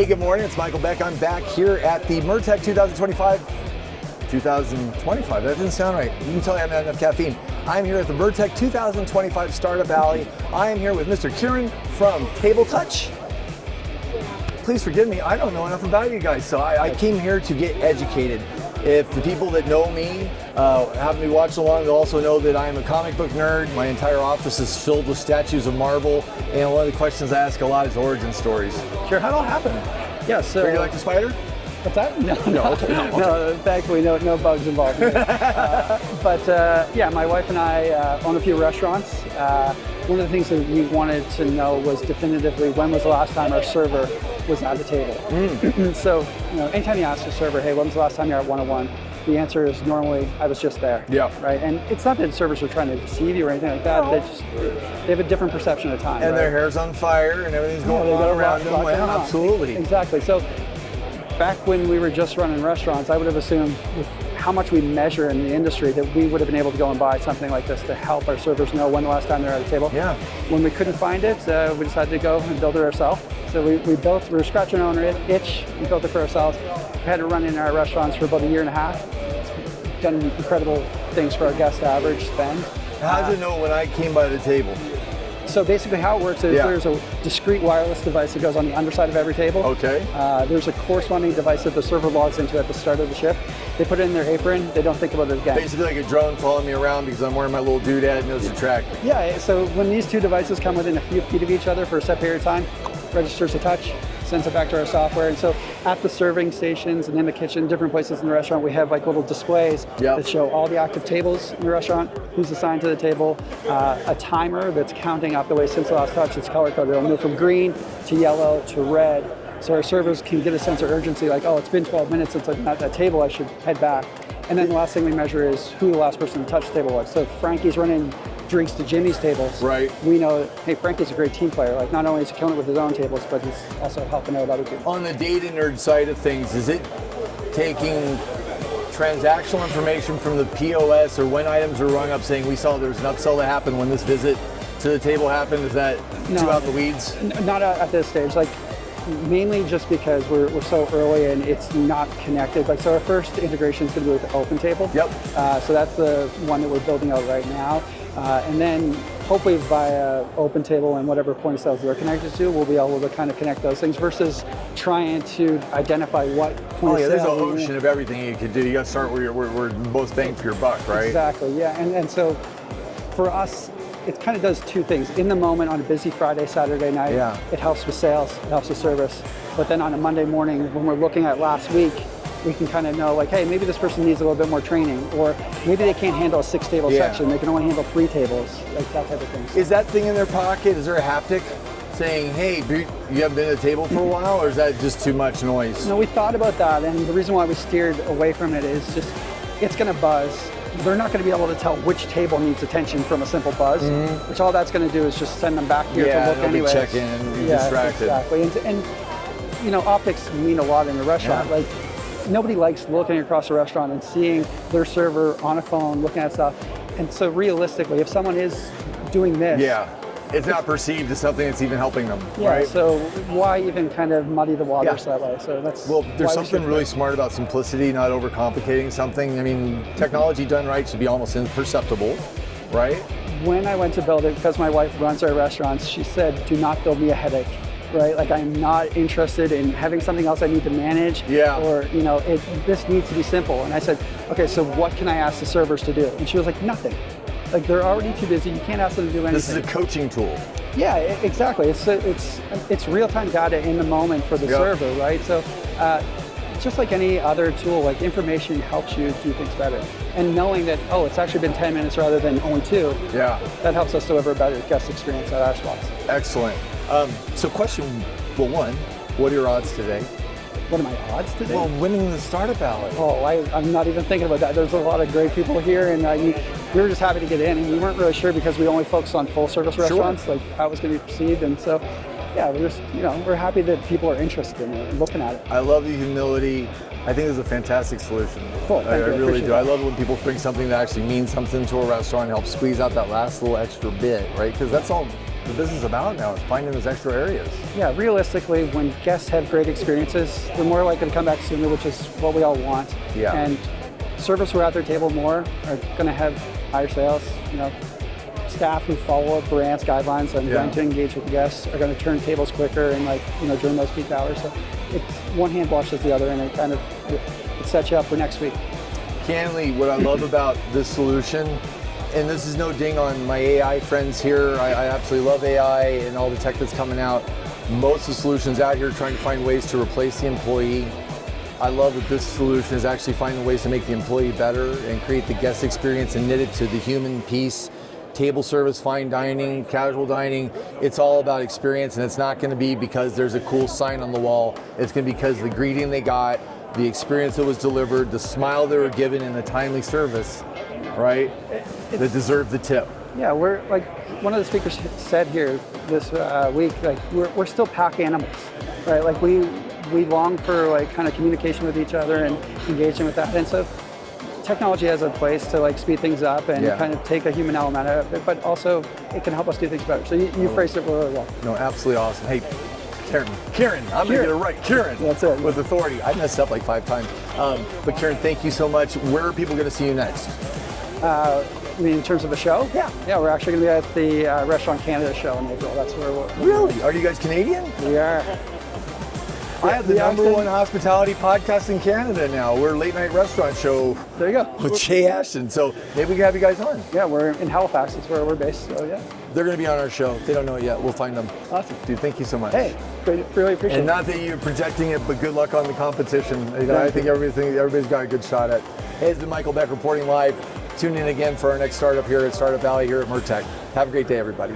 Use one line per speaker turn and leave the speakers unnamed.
Hey, good morning. It's Michael Beck. I'm back here at the Murtec 2025. That didn't sound right. You can tell I haven't had enough caffeine. I'm here at the Murtec 2025 Startup Alley. I am here with Mr. Ciaran from Table Touch. Please forgive me, I don't know enough about you guys, so I came here to get educated. If the people that know me, have me watch along, they'll also know that I am a comic book nerd. My entire office is filled with statues of marble, and one of the questions I ask a lot is origin stories. Ciaran, how did it all happen?
Yeah, so...
Are you like the spider?
What's that? No,
Okay.
No, thankfully no bugs involved. Yeah, my wife and I own a few restaurants. One of the things that we wanted to know was definitively when was the last time our server was at the table. So, anytime you ask a server, hey, when was the last time you were at 101? The answer is normally, I was just there.
Yeah.
Right? And it's not that servers are trying to deceive you or anything like that.
No.
They have a different perception of time.
And
right?
their hair's on fire and everything's going on around them. Yeah, absolutely.
Exactly. So back when we were just running restaurants, I would have assumed with how much we measure in the industry that we would have been able to go and buy something like this to help our servers know when the last time they're at a table.
Yeah.
When we couldn't find it, we decided to go and build it ourselves. So we were scratching our own itch, we built it for ourselves. We had it run in our restaurants for about a year and a half. It's done incredible things for our guest average spend.
How does it know when I came by the table?
So basically how it works is there's a discrete wireless device that goes on the underside of every table.
Okay.
There's a corresponding device that the server logs into at the start of the shift. They put it in their apron, they don't think about it again.
Basically like a drone following me around because I'm wearing my little doodad and knows the track.
Yeah, so when these two devices come within a few feet of each other for a set period of time, registers a touch, sends it back to our software. And so at the serving stations and in the kitchen, different places in the restaurant, we have like little displays that show all the active tables in the restaurant, who's assigned to the table, a timer that's counting up the way since the last touch. It's color coded. It'll move from green to yellow to red. So our servers can get a sense of urgency, like, oh, it's been 12 minutes since I'm at that table, I should head back. And then the last thing we measure is who the last person to touch the table was. So if Frankie's running drinks to Jimmy's tables, we know, hey, Frankie's a great team player. Like, not only is he killing it with his own tables, but he's also helping out other people.
On the data nerd side of things, is it taking transactional information from the POS or when items are rung up saying we saw there's an upsell that happened when this visit to the table happened? Is that too out in the weeds?
Not at this stage. Like, mainly just because we're so early and it's not connected. Like, so our first integration is going to be with OpenTable. So that's the one that we're building out right now. And then hopefully via OpenTable and whatever point of sales they're connected to, we'll be able to kind of connect those things versus trying to identify what point of sale.
There's an ocean of everything you could do. You got to start where we're most bang for your buck, right?
Exactly, yeah. And so for us, it kind of does two things. In the moment on a busy Friday, Saturday night, it helps with sales, it helps with service. But then on a Monday morning, when we're looking at last week, we can kind of know, like, hey, maybe this person needs a little bit more training, or maybe they can't handle a 6-table section, they can only handle 3 tables, like that type of thing.
Is that thing in their pocket, is there a haptic saying, hey, you haven't been at the table for a while, or is that just too much noise?
No, we thought about that, and the reason why we steered away from it is just, it's gonna buzz. They're not going to be able to tell which table needs attention from a simple buzz, which all that's going to do is just send them back here to look anyway.
Check in and be distracted.
Exactly. And optics mean a lot in a restaurant. Like, nobody likes looking across a restaurant and seeing their server on a phone looking at stuff. And so realistically, if someone is doing this,
it's not perceived as something that's even helping them,
right? So why even kind of muddy the waters that way? So that's
there's something really smart about simplicity, not overcomplicating something. I mean, technology done right should be almost imperceptible, right?
When I went to build it, because my wife runs our restaurants, she said, do not build me a headache. Right, like I'm not interested in having something else I need to manage, or this needs to be simple. And I said, okay, so what can I ask the servers to do? And she was like, nothing. Like, they're already too busy. You can't ask them to do anything.
This is a coaching tool.
Yeah, exactly. It's real-time data in the moment for the server, right? So just like any other tool, like information helps you do things better. And knowing that, oh, it's actually been 10 minutes rather than only 2, that helps us deliver a better guest experience at our spots.
Excellent. So question, one, what are your odds today?
What are my odds today?
Well, winning the Startup Alley.
Oh, I'm not even thinking about that. There's a lot of great people here, and we were just happy to get in, and we weren't really sure because we only focus on full service restaurants, like how it was going to be perceived, and so yeah, we're just, we're happy that people are interested in it and looking at it.
I love the humility. I think this is a fantastic solution.
Cool, thank you.
I really do. I love it when people bring something that actually means something to a restaurant and help squeeze out that last little extra bit, right? Because that's all the business is about now, is finding those extra areas.
Yeah, realistically, when guests have great experiences, they're more likely to come back sooner, which is what we all want.
Yeah.
And servers who are at their table more are going to have higher sales. You know, staff who follow brands guidelines and going to engage with the guests are going to turn tables quicker and during those peak hours. So it's one hand washes the other, and it kind of it sets you up for next week.
Candidly, what I love about this solution, and this is no ding on my AI friends here, I absolutely love AI and all the tech that's coming out. Most of the solutions out here are trying to find ways to replace the employee. I love that this solution is actually finding ways to make the employee better and create the guest experience and knit it to the human piece. Table service, fine dining, casual dining, it's all about experience, and it's not going to be because there's a cool sign on the wall. It's going to be because of the greeting they got, the experience that was delivered, the smile they were given, and the timely service, right? That deserved the tip.
Yeah, we're like one of the speakers said here this week. Like we're still pack animals, right? Like we long for like kind of communication with each other and engaging with that. And so technology has a place to like speed things up and kind of take a human element out of it, but also it can help us do things better. So you phrased it really well.
No, absolutely awesome. Hey, Ciaran, I'm going to get it right. Ciaran,
that's it.
With authority. I messed up like 5 times. But Ciaran, thank you so much. Where are people going to see you next?
I mean, in terms of the show?
Yeah.
Yeah, we're actually going to be at the Restaurant Canada show in April. That's where we're
Really? Are you guys Canadian?
We are.
I have the #1 hospitality podcast in Canada now. We're a late night restaurant show.
There you go.
With Jay Ashton. So maybe we can have you guys on.
Yeah, we're in Halifax. That's where we're based. So yeah.
They're going to be on our show. They don't know it yet. We'll find them.
Awesome.
Dude, thank you so much.
Hey, great, really appreciate it.
And not that you're projecting it, but good luck on the competition. I think everybody's got a good shot at. Hey, it's been Michael Beck reporting live. Tune in again for our next startup here at Startup Valley here at Murtec. Have a great day, everybody.